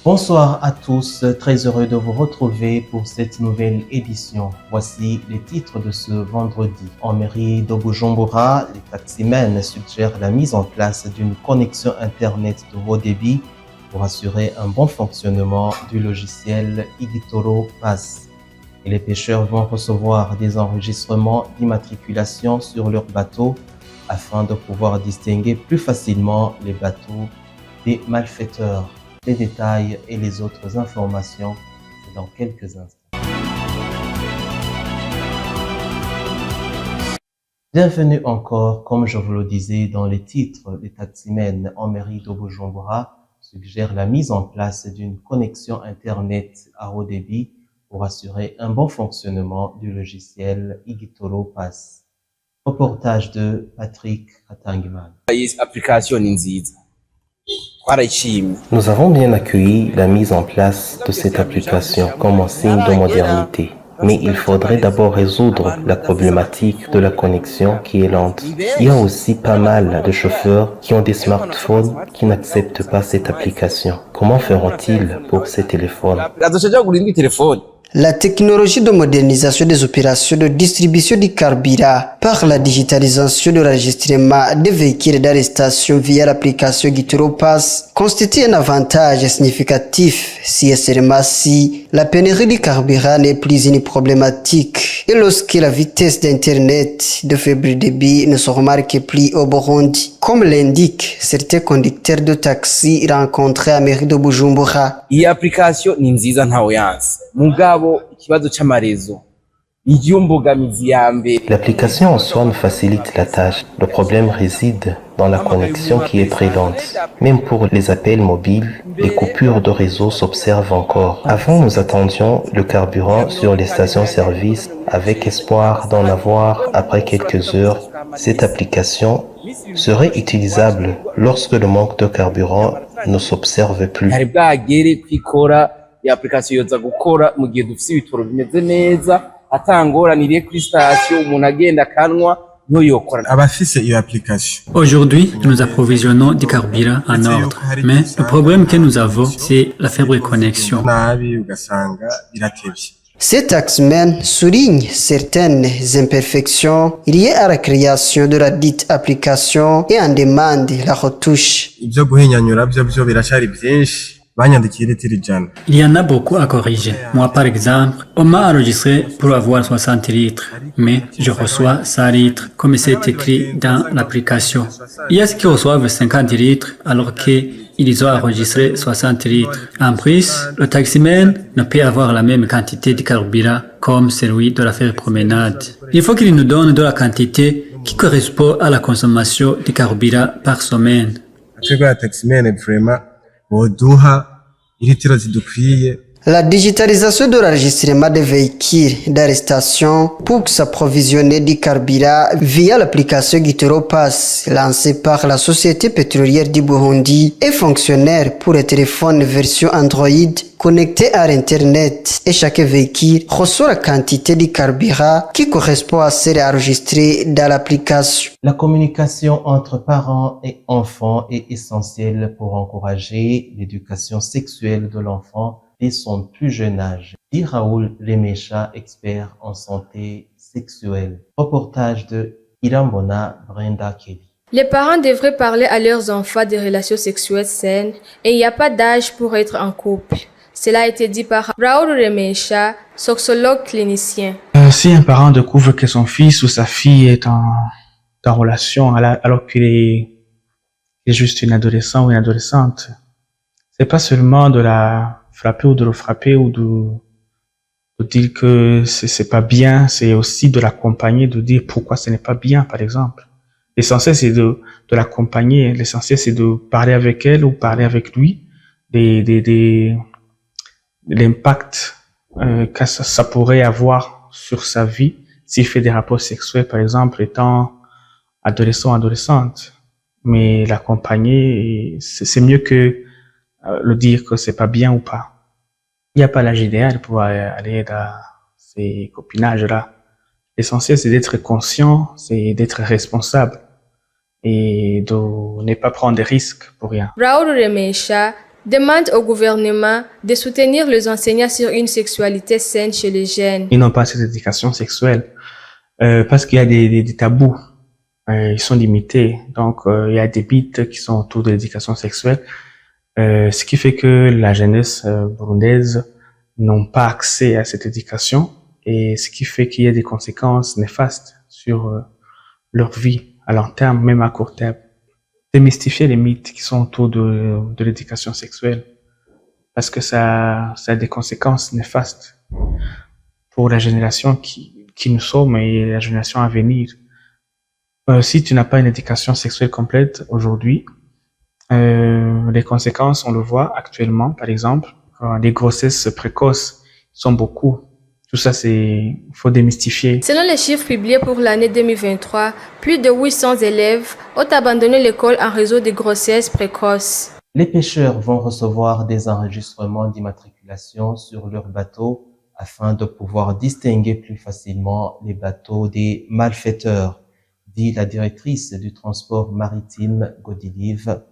Bonsoir à tous, très heureux de vous retrouver pour cette nouvelle édition. Voici les titres de ce vendredi. En mairie de Bujumbura, les taximens suggèrent la mise en place d'une connexion Internet de haut débit pour assurer un bon fonctionnement du logiciel Igitoro Pass. Et les pêcheurs vont recevoir des enregistrements d'immatriculation sur leurs bateaux afin de pouvoir distinguer plus facilement les bateaux des malfaiteurs. Les détails et les autres informations, c'est dans quelques instants. Bienvenue encore, comme je vous le disais dans les titres, les taximens en mairie de Bujumbura suggèrent la mise en place d'une connexion Internet à haut débit pour assurer un bon fonctionnement du logiciel Igitoro Pass. Reportage de Patrick Katangman. Nous avons bien accueilli la mise en place de cette application comme un signe de modernité. Mais il faudrait d'abord résoudre la problématique de la connexion qui est lente. Il y a aussi pas mal de chauffeurs qui ont des smartphones qui n'acceptent pas cette application. Comment feront-ils pour ces téléphones? La technologie de modernisation des opérations de distribution du carburant par la digitalisation de l'enregistrement des véhicules d'arrestation via l'application Igitoro Pass constitue un avantage significatif si seulement si la pénurie du carburant n'est plus une problématique et lorsque la vitesse d'Internet de faible débit ne se remarque plus au Burundi, comme l'indiquent certains conducteurs de taxi rencontrés à mairie de Bujumbura. Iyi application ni nziza ntawe yanse mugabo ikibazo c'amarezo. L'application en soi nous facilite la tâche. Le problème réside dans la connexion qui est très lente. Même pour les appels mobiles, les coupures de réseau s'observent encore. Avant, nous attendions le carburant sur les stations-service avec espoir d'en avoir après quelques heures. Cette application serait utilisable lorsque le manque de carburant ne s'observe plus. Aujourd'hui, nous approvisionnons du carburant en ordre, mais le problème que nous avons, c'est la faible connexion. Ces taxmen soulignent certaines imperfections liées à la création de la dite application et en demandent la retouche. Il y en a beaucoup à corriger. Moi, par exemple, on m'a enregistré pour avoir 60 litres, mais je reçois 100 litres, comme c'est écrit dans l'application. Il y a ceux qui reçoivent 50 litres, alors qu'ils ont enregistré 60 litres. En plus, le taximan ne peut avoir la même quantité de carburant comme celui de la faire promenade. Il faut qu'il nous donne de la quantité qui correspond à la consommation de carburant par semaine. La digitalisation de l'enregistrement des véhicules d'arrestation pour s'approvisionner du carburant via l'application Igitoro Pass lancée par la société pétrolière du Burundi est fonctionnaire pour les téléphones version Android connectés à Internet et chaque véhicule reçoit la quantité de carburant qui correspond à celle enregistrée dans l'application. La communication entre parents et enfants est essentielle pour encourager l'éducation sexuelle de l'enfant dès son plus jeune âge, dit Raoul Lemesha, expert en santé sexuelle. Reportage de Irambona Brenda Kelly. Les parents devraient parler à leurs enfants des relations sexuelles saines et il n'y a pas d'âge pour être en couple. Cela a été dit par Raoul Lemesha, sexologue clinicien. Si un parent découvre que son fils ou sa fille est en relation alors qu'il est juste une adolescent ou une adolescente, c'est pas seulement de la frapper ou de le frapper ou de dire que c'est pas bien, c'est aussi de l'accompagner, de dire pourquoi ce n'est pas bien, par exemple. L'essentiel, c'est de l'accompagner. L'essentiel, c'est de parler avec elle ou parler avec lui de l'impact que ça pourrait avoir sur sa vie s'il fait des rapports sexuels, par exemple, étant adolescent ou adolescente. Mais l'accompagner, c'est mieux que le dire que c'est pas bien ou pas. Il n'y a pas l'âge idéal pour aller dans ces copinages-là. L'essentiel, c'est d'être conscient, c'est d'être responsable et de ne pas prendre des risques pour rien. Raoul Lemesha demande au gouvernement de soutenir les enseignants sur une sexualité saine chez les jeunes. Ils n'ont pas cette éducation sexuelle parce qu'il y a des tabous. Ils sont limités. Donc, il y a des mythes qui sont autour de l'éducation sexuelle, ce qui fait que la jeunesse burundaise n'ont pas accès à cette éducation et ce qui fait qu'il y a des conséquences néfastes sur leur vie à long terme, même à court terme. Démystifier les mythes qui sont autour de l'éducation sexuelle parce que ça a des conséquences néfastes pour la génération qui nous sommes et la génération à venir. Si tu n'as pas une éducation sexuelle complète aujourd'hui, les conséquences, on le voit actuellement, par exemple, les grossesses précoces sont beaucoup. Tout ça, faut démystifier. Selon les chiffres publiés pour l'année 2023, plus de 800 élèves ont abandonné l'école en raison de grossesses précoces. Les pêcheurs vont recevoir des enregistrements d'immatriculation sur leurs bateaux afin de pouvoir distinguer plus facilement les bateaux des malfaiteurs, dit la directrice du transport maritime Godilive,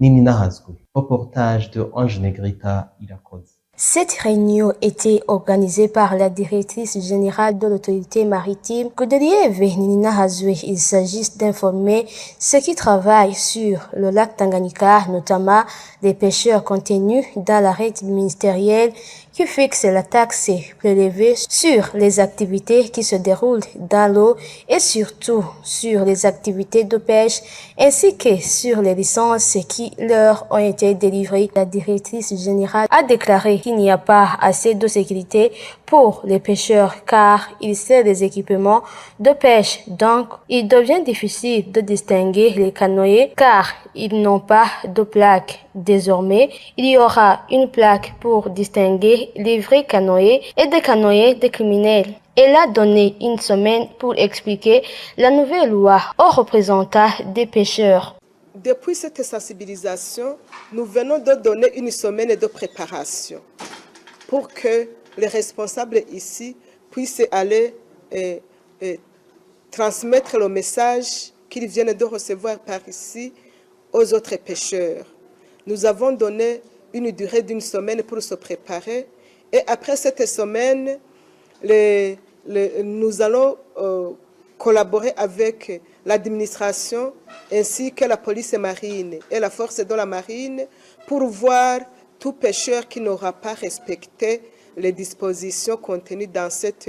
Ninina Hazgou. Reportage de Ange Negrita Ilakodi. Cette réunion était organisée par la directrice générale de l'autorité maritime Godelieve Ninina Hazoué. Il s'agit d'informer ceux qui travaillent sur le lac Tanganyika, notamment les pêcheurs contenus dans l'arrêt ministériel qui fixe la taxe prélevée sur les activités qui se déroulent dans l'eau et surtout sur les activités de pêche ainsi que sur les licences qui leur ont été délivrées. La directrice générale a déclaré qu'il n'y a pas assez de sécurité pour les pêcheurs car ils servent des équipements de pêche. Donc, il devient difficile de distinguer les canoës car ils n'ont pas de plaque. Désormais, il y aura une plaque pour distinguer les vrais canoës et des canoës des criminels. Elle a donné une semaine pour expliquer la nouvelle loi aux représentants des pêcheurs. Depuis cette sensibilisation, nous venons de donner une semaine de préparation pour que les responsables ici puissent aller transmettre le message qu'ils viennent de recevoir par ici aux autres pêcheurs. Nous avons donné une durée d'une semaine pour se préparer et après cette semaine, nous allons collaborer avec l'administration ainsi que la police marine et la force de la marine pour voir tout pêcheur qui n'aura pas respecté les dispositions contenues dans cette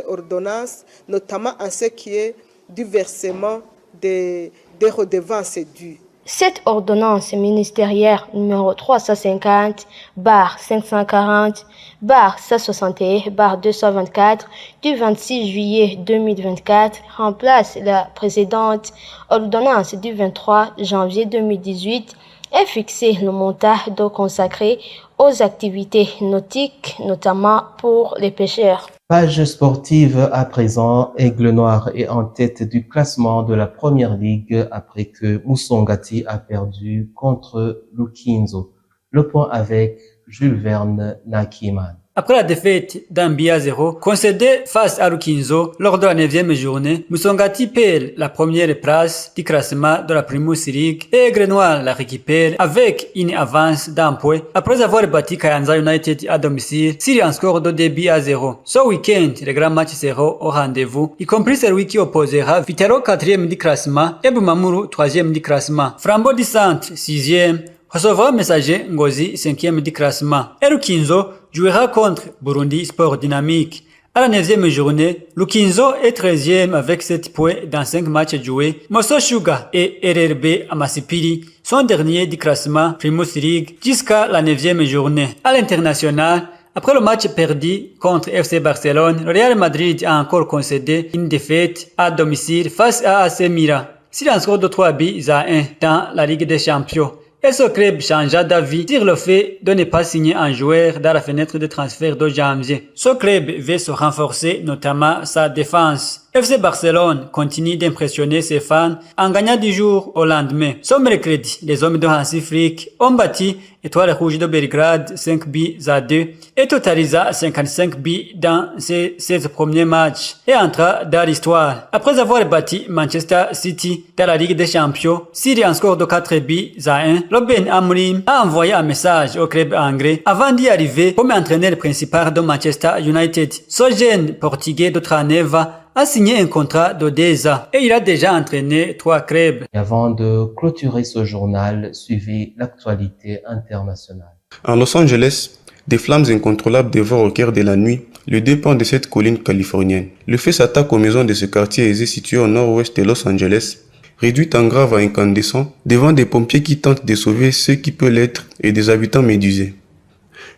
ordonnance, notamment en ce qui est du versement des redevances dues. Cette ordonnance ministérielle numéro 350/540/161/224 du 26 juillet 2024 remplace la précédente ordonnance du 23 janvier 2018 et fixe le montant d'eau consacré aux activités nautiques, notamment pour les pêcheurs. Page sportive à présent, Aigle Noir est en tête du classement de la première ligue après que Musongati a perdu contre Lukinzo. Le point avec Jules Verne Nakiman. Après la défaite d'un but à 0 concédée face à Lukinzo lors de la 9e journée, Musongati perd la première place du classement de la Primus League et Aigle Noir la récupère avec une avance d'un point après avoir battu Kayanza United à domicile sur un score de 2 buts à 0. Ce week-end, les grands matchs seront au rendez-vous, y compris celui qui opposera Vitero 4e du classement et Bumamuru 3e du classement. Flambeau du Centre 6e recevra Messager Ngozi 5e du classement et Lukinzo jouera contre Burundi Sport Dynamique. À la 9e journée, Lukinzo est 13e avec 7 points dans 5 matchs joués. Mosso Sugar et RRB Amasipiri sont derniers du classement Primus League jusqu'à la 9e journée. À l'international, après le match perdu contre FC Barcelone, le Real Madrid a encore concédé une défaite à domicile face à AC Milan sur un score de 3 buts à 1 dans la Ligue des Champions. Et ce club changea d'avis sur le fait de ne pas signer un joueur dans la fenêtre de transfert de janvier. Ce club veut se renforcer, notamment sa défense. FC Barcelone continue d'impressionner ses fans en gagnant du jour au lendemain. Ce mercredi, les hommes de Hansi Flick ont battu Étoile Rouge de Belgrade 5-2 et totalisa 55 buts dans ses 16 premiers matchs et entra dans l'histoire. Après avoir battu Manchester City dans la Ligue des Champions, sur un score de 4-1, Ruben Amorim a envoyé un message au club anglais avant d'y arriver comme entraîneur principal de Manchester United. Ce jeune portugais de 39 ans a signé un contrat de 2 ans et il a déjà entraîné 3 clubs. Et avant de clôturer ce journal, suivez l'actualité internationale. À Los Angeles, des flammes incontrôlables dévorent au cœur de la nuit le 2 pans de cette colline californienne. Le feu s'attaque aux maisons de ce quartier aisé situé au nord-ouest de Los Angeles, réduit en grave à incandescent devant des pompiers qui tentent de sauver ceux qui peuvent l'être et des habitants médusés.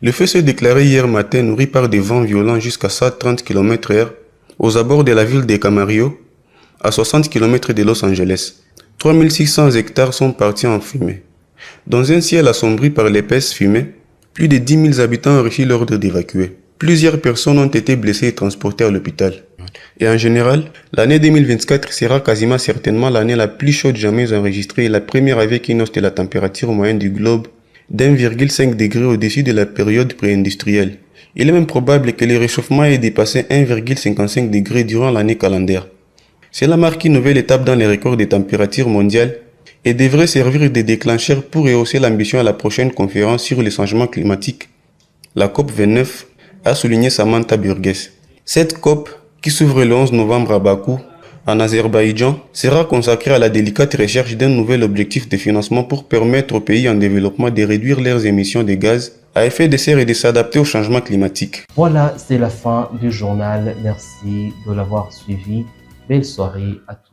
Le feu s'est déclaré hier matin nourri par des vents violents jusqu'à 130 km/h aux abords de la ville de Camarillo, à 60 km de Los Angeles. 3600 hectares sont partis en fumée. Dans un ciel assombri par l'épaisse fumée, plus de 10 000 habitants ont reçu l'ordre d'évacuer. Plusieurs personnes ont été blessées et transportées à l'hôpital. Et en général, l'année 2024 sera quasiment certainement l'année la plus chaude jamais enregistrée et la première avec une hausse de la température moyenne du globe d'1,5 degré au-dessus de la période pré-industrielle. Il est même probable que le réchauffement ait dépassé 1,55 degré durant l'année calendaire. Cela marque une nouvelle étape dans les records de température mondiale et devrait servir de déclencheur pour rehausser l'ambition à la prochaine conférence sur le changement climatique, la COP29, a souligné Samantha Burgess. Cette COP, qui s'ouvre le 11 novembre à Bakou, en Azerbaïdjan, sera consacrée à la délicate recherche d'un nouvel objectif de financement pour permettre aux pays en développement de réduire leurs émissions de gaz à effet de serre et de s'adapter au changement climatique. Voilà, c'est la fin du journal. Merci de l'avoir suivi. Belle soirée à tous.